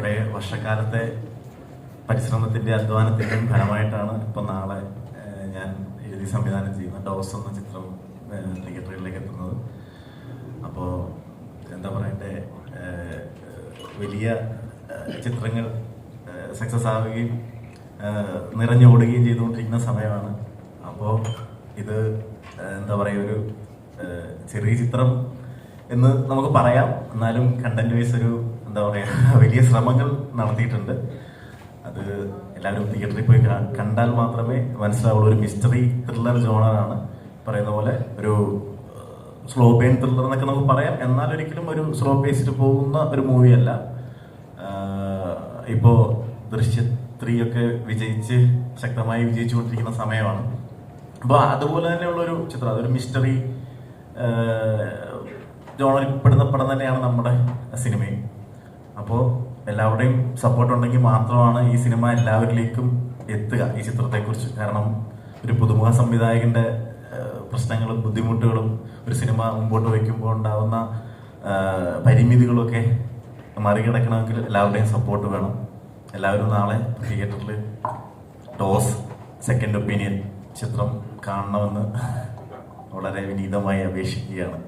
കുറേ വർഷക്കാലത്തെ പരിശ്രമത്തിൻ്റെ അധ്വാനത്തിൻ്റെയും ഫലമായിട്ടാണ് ഇപ്പം നാളെ ഞാൻ എഴുതി സംവിധാനം ചെയ്യുന്ന ഡോസ് എന്ന ചിത്രം തിയേറ്ററുകളിലേക്ക് എത്തുന്നത്. അപ്പോൾ എന്താ പറയണ്ടേ, വലിയ ചിത്രങ്ങൾ സക്സസ് ആവുകയും നിറഞ്ഞോടുകയും ചെയ്തുകൊണ്ടിരിക്കുന്ന സമയമാണ്. അപ്പോൾ ഇത് എന്താ പറയുക, ഒരു ചെറിയ ചിത്രം എന്ന് നമുക്ക് പറയാം. എന്നാലും കണ്ടന്റ് വൈസ് ഒരു എന്താ പറയുക വലിയ ശ്രമങ്ങൾ നടത്തിയിട്ടുണ്ട്. അത് എല്ലാവരും തിയേറ്ററിൽ പോയി കണ്ടാൽ മാത്രമേ മനസ്സിലാവുള്ളൂ. ഒരു മിസ്റ്ററി ത്രില്ലർ ജോണറാണ്. പറയുന്ന പോലെ ഒരു സ്ലോ പെയിൻ ത്രില്ലർ എന്നൊക്കെ നമുക്ക് പറയാം. എന്നാൽ ഒരിക്കലും ഒരു സ്ലോ പേസിൽ പോകുന്ന ഒരു മൂവിയല്ല. ഇപ്പോൾ ദൃശ്യം 3 ഒക്കെ ശക്തമായി വിജയിച്ചുകൊണ്ടിരിക്കുന്ന സമയമാണ്. അപ്പോൾ അതുപോലെ തന്നെയുള്ളൊരു ചിത്രം, അതൊരു മിസ്റ്ററി ജോണറിൽ പെടുന്ന പടം തന്നെയാണ് നമ്മുടെ സിനിമയും. അപ്പോൾ എല്ലാവരുടെയും സപ്പോർട്ട് ഉണ്ടെങ്കിൽ മാത്രമാണ് ഈ സിനിമ എല്ലാവരിലേക്കും എത്തുക, ഈ ചിത്രത്തെക്കുറിച്ച്. കാരണം ഒരു പുതുമുഖ സംവിധായകന്റെ പ്രശ്നങ്ങളും ബുദ്ധിമുട്ടുകളും ഒരു സിനിമ മുമ്പോട്ട് വയ്ക്കുമ്പോൾ ഉണ്ടാവുന്ന പരിമിതികളൊക്കെ മറികടക്കണമെങ്കിൽ എല്ലാവരുടെയും സപ്പോർട്ട് വേണം. എല്ലാവരും നാളെ തിയേറ്ററിൽ ഡോസ് സെക്കൻഡ് ഒപ്പീനിയൻ ചിത്രം കാണണമെന്ന് വളരെ വിനീതമായി അപേക്ഷിക്കുകയാണ്.